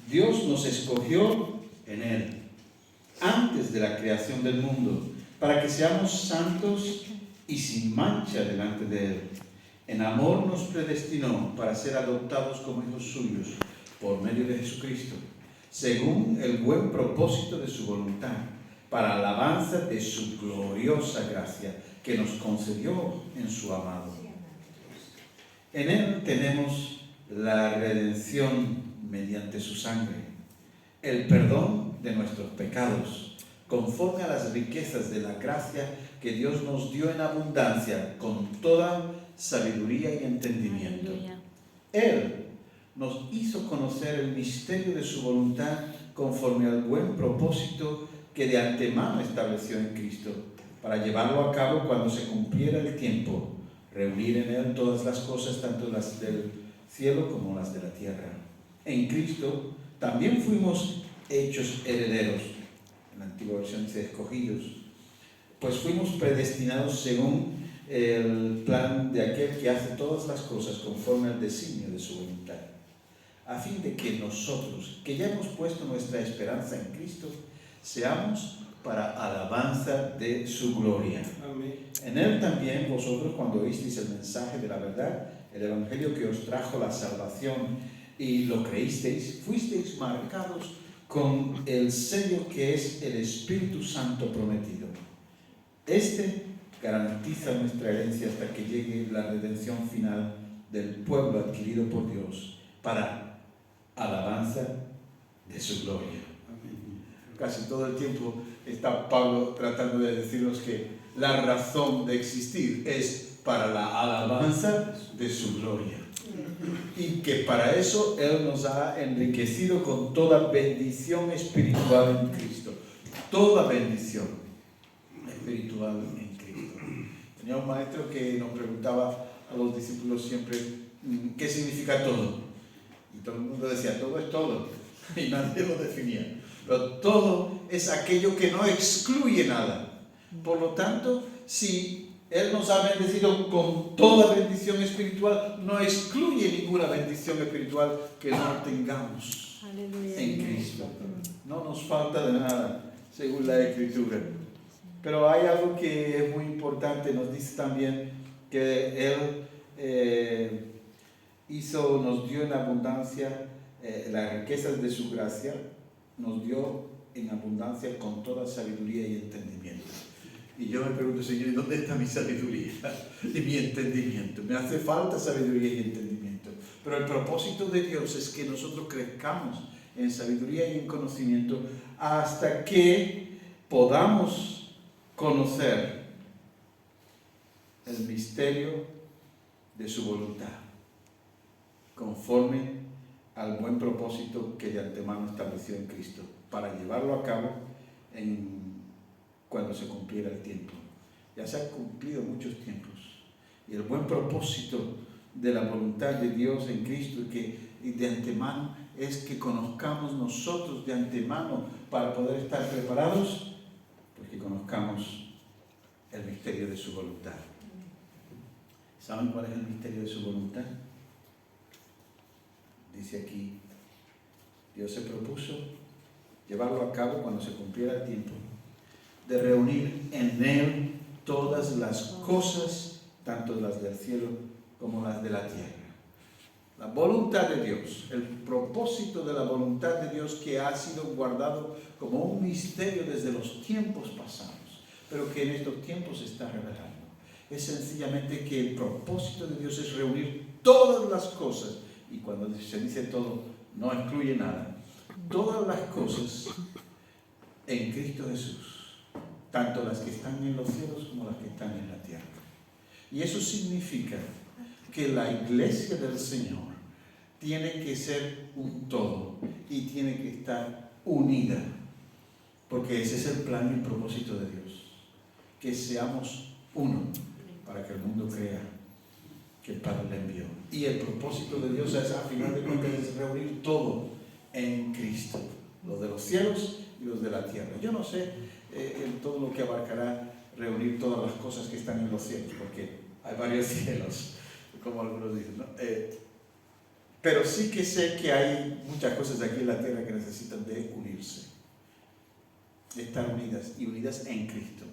Dios nos escogió en Él, antes de la creación del mundo, para que seamos santos y sin mancha delante de Él. En amor nos predestinó para ser adoptados como hijos suyos por medio de Jesucristo, según el buen propósito de su voluntad, para alabanza de su gloriosa gracia que nos concedió en su amado. En Él tenemos la redención mediante su sangre, el perdón de nuestros pecados, conforme a las riquezas de la gracia que Dios nos dio en abundancia, con toda sabiduría y entendimiento. Él nos hizo conocer el misterio de su voluntad conforme al buen propósito que de antemano estableció en Cristo, para llevarlo a cabo cuando se cumpliera el tiempo, reunir en Él todas las cosas, tanto las del cielo como las de la tierra. En Cristo también fuimos hechos herederos, en la antigua versión dice escogidos, pues fuimos predestinados según el plan de aquel que hace todas las cosas conforme al designio de su voluntad, a fin de que nosotros, que ya hemos puesto nuestra esperanza en Cristo, seamos para alabanza de su gloria. Amén. En Él también vosotros, cuando oísteis el mensaje de la verdad, el evangelio que os trajo la salvación, y lo creísteis, fuisteis marcados con el sello que es el Espíritu Santo prometido. Este garantiza nuestra herencia hasta que llegue la redención final del pueblo adquirido por Dios para alabanza de su gloria. Casi todo el tiempo está Pablo tratando de decirnos que la razón de existir es para la alabanza de su gloria. Y que para eso Él nos ha enriquecido con toda bendición espiritual en Cristo. Toda bendición espiritual en Cristo. Tenía un maestro que nos preguntaba a los discípulos siempre, ¿qué significa todo? Y todo el mundo decía, todo es todo. Y nadie lo definía. Pero todo es aquello que no excluye nada. Por lo tanto, si Él nos ha bendecido con toda bendición espiritual, no excluye ninguna bendición espiritual que no tengamos en Cristo. No nos falta de nada, según la Escritura. Pero hay algo que es muy importante, nos dice también que Él nos dio en abundancia las riquezas de su gracia, nos dio en abundancia con toda sabiduría y entendimiento. Y yo me pregunto, Señor, ¿dónde está mi sabiduría y mi entendimiento? Me hace falta sabiduría y entendimiento. Pero el propósito de Dios es que nosotros crezcamos en sabiduría y en conocimiento hasta que podamos conocer el misterio de su voluntad, conforme al buen propósito que de antemano estableció en Cristo, para llevarlo a cabo cuando se cumpliera el tiempo. Ya se han cumplido muchos tiempos. Y el buen propósito de la voluntad de Dios en Cristo y de antemano es que conozcamos nosotros de antemano para poder estar preparados, porque conozcamos el misterio de su voluntad. ¿Saben cuál es el misterio de su voluntad? Dice aquí, Dios se propuso llevarlo a cabo cuando se cumpliera el tiempo, de reunir en Él todas las cosas, tanto las del cielo como las de la tierra. La voluntad de Dios, el propósito de la voluntad de Dios que ha sido guardado como un misterio desde los tiempos pasados, pero que en estos tiempos se está revelando. Es sencillamente que el propósito de Dios es reunir todas las cosas, y cuando se dice todo, no incluye nada, todas las cosas en Cristo Jesús, tanto las que están en los cielos como las que están en la tierra. Y eso significa que la iglesia del Señor tiene que ser un todo y tiene que estar unida, porque ese es el plan y el propósito de Dios, que seamos uno para que el mundo crea que el Padre le envió. Y el propósito de Dios es, a final de cuentas, es reunir todo en Cristo, los de los cielos y los de la tierra. Yo no sé en todo lo que abarcará reunir todas las cosas que están en los cielos, porque hay varios cielos, como algunos dicen, ¿no? Pero sí que sé que hay muchas cosas aquí en la tierra que necesitan de unirse, de estar unidas y unidas en Cristo.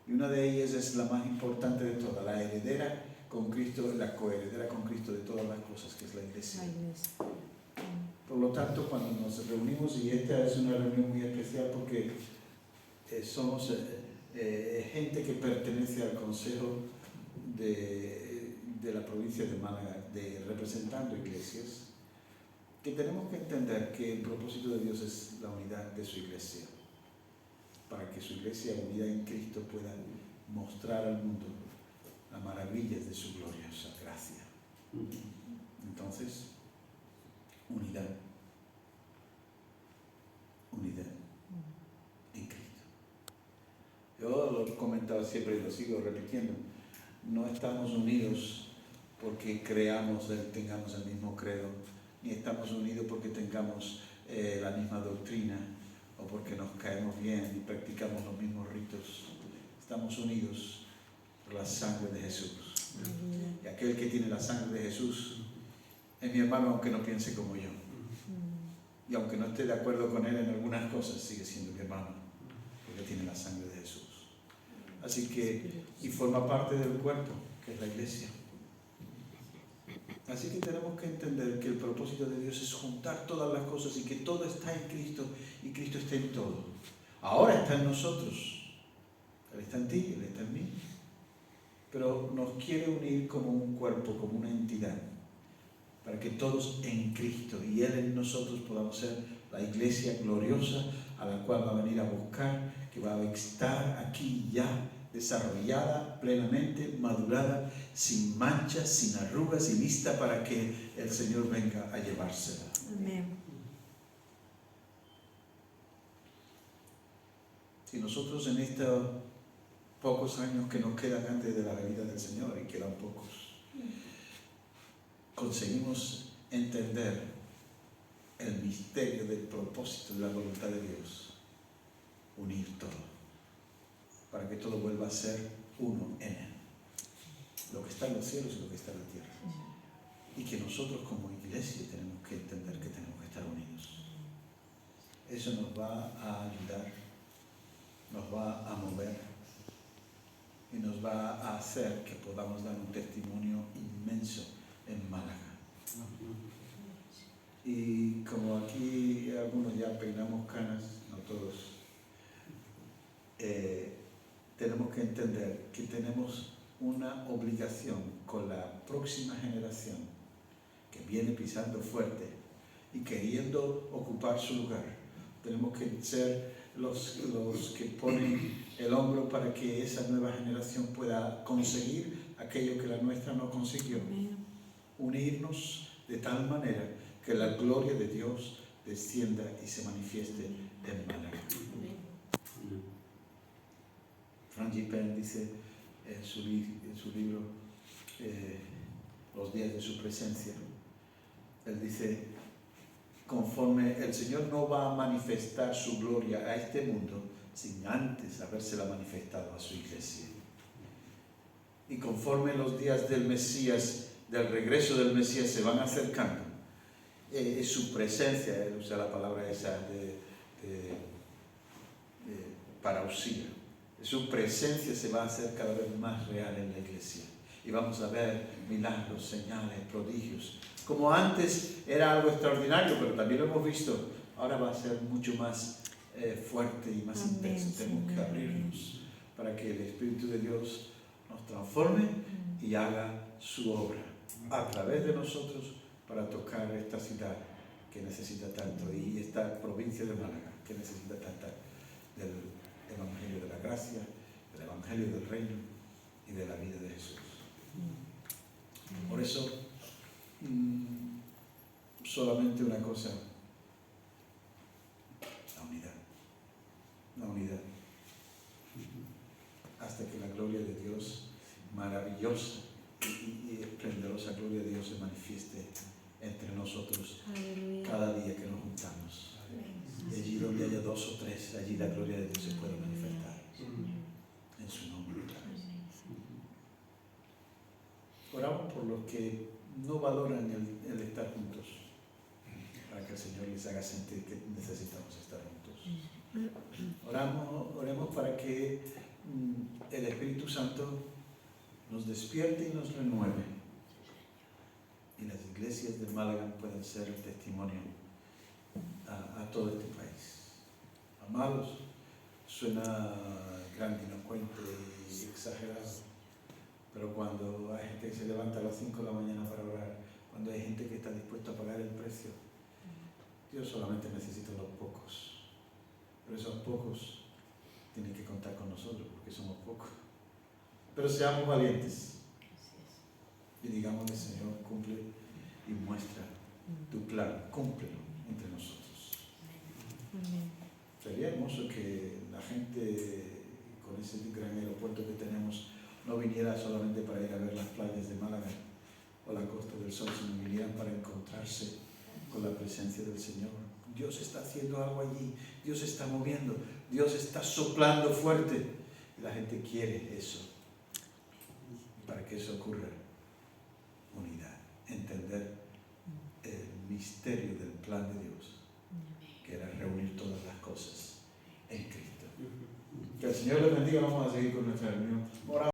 Y una de ellas es la más importante de todas, la heredera con Cristo, la coheredera con Cristo de todas las cosas, que es la iglesia. Por lo tanto, cuando nos reunimos, y esta es una reunión muy especial porque somos gente que pertenece al Consejo de la provincia de Málaga, representando iglesias, que tenemos que entender que el propósito de Dios es la unidad de su iglesia, para que su iglesia unida en Cristo pueda mostrar al mundo las maravillas de su gloriosa gracia. Entonces, unidad en Cristo. Yo lo he comentado siempre y lo sigo repitiendo. No estamos unidos porque tengamos el mismo credo, ni estamos unidos porque tengamos la misma doctrina o porque nos caemos bien y practicamos los mismos ritos. Estamos unidos por la sangre de Jesús. Y aquel que tiene la sangre de Jesús es mi hermano, aunque no piense como yo. Y aunque no esté de acuerdo con él en algunas cosas, sigue siendo mi hermano, porque tiene la sangre de Jesús. Así que, y forma parte del cuerpo, que es la iglesia. Así que tenemos que entender que el propósito de Dios es juntar todas las cosas y que todo está en Cristo y Cristo está en todo. Ahora está en nosotros. Él está en ti, Él está en mí. Pero nos quiere unir como un cuerpo, como una entidad, para que todos en Cristo y Él en nosotros podamos ser la iglesia gloriosa a la cual va a venir a buscar, que va a estar aquí ya desarrollada, plenamente madurada, sin manchas, sin arrugas y lista para que el Señor venga a llevársela. Amén. Si nosotros en estos pocos años que nos quedan antes de la venida del Señor, y quedan pocos, conseguimos entender el misterio del propósito de la voluntad de Dios, unir todo, para que todo vuelva a ser uno en Él, lo que está en los cielos y lo que está en la tierra, y que nosotros como iglesia tenemos que entender que tenemos que estar unidos. Eso nos va a ayudar, nos va a mover y nos va a hacer que podamos dar un testimonio inmenso en Málaga. Y como aquí algunos ya peinamos canas, no todos, tenemos que entender que tenemos una obligación con la próxima generación que viene pisando fuerte y queriendo ocupar su lugar. Tenemos que ser los que ponen el hombro para que esa nueva generación pueda conseguir aquello que la nuestra no consiguió. Unirnos de tal manera que la gloria de Dios descienda y se manifieste en Málaga. Frank G. Penn dice en su libro Los días de su presencia, él dice: conforme el Señor no va a manifestar su gloria a este mundo sin antes habérsela manifestado a su iglesia. Y conforme los días del Mesías, del regreso del Mesías se van acercando, su presencia, él usa la palabra esa de parausía, su presencia se va a hacer cada vez más real en la iglesia. Y vamos a ver milagros, señales, prodigios. Como antes era algo extraordinario, pero también lo hemos visto, ahora va a ser mucho más fuerte y más intenso. Tenemos que abrirnos para que el Espíritu de Dios nos transforme y haga su obra a través de nosotros para tocar esta ciudad que necesita tanto y esta provincia de Málaga que necesita tanto del Evangelio de la gracia, del Evangelio del reino y de la vida de Jesús. Por eso, solamente una cosa: la unidad. Hasta que la gloria de Dios, maravillosa y esplendorosa gloria de Dios, se manifieste entre nosotros. Aleluya. Cada día que nos juntamos. Y allí donde haya dos o tres, allí la gloria de Dios se puede manifestar. En su nombre. Oramos por los que no valoran el estar juntos, para que el Señor les haga sentir que necesitamos estar juntos. Oremos para que el Espíritu Santo nos despierte y nos renueve, y las iglesias de Málaga puedan ser el testimonio a todo este país. Amados, suena grandilocuente y exagerado, pero cuando hay gente que se levanta a las 5 de la mañana para orar, cuando hay gente que está dispuesta a pagar el precio, Dios solamente necesita unos pocos, pero esos pocos tienen que contar con nosotros porque somos pocos. Pero seamos valientes y digámosle: Señor, cumple y muestra tu plan, cúmplelo entre nosotros. Sería hermoso que la gente, con ese gran aeropuerto que tenemos, no viniera solamente para ir a ver las playas de Málaga o la Costa del Sol, sino vinieran para encontrarse con la presencia del Señor. Dios está haciendo algo allí, Dios está moviendo, Dios está soplando fuerte, y la gente quiere eso. Para que eso ocurra, unidad, entender el misterio del plan de Dios, que era reunir todas las cosas en Cristo. Que el Señor les bendiga. Vamos a seguir con nuestra reunión.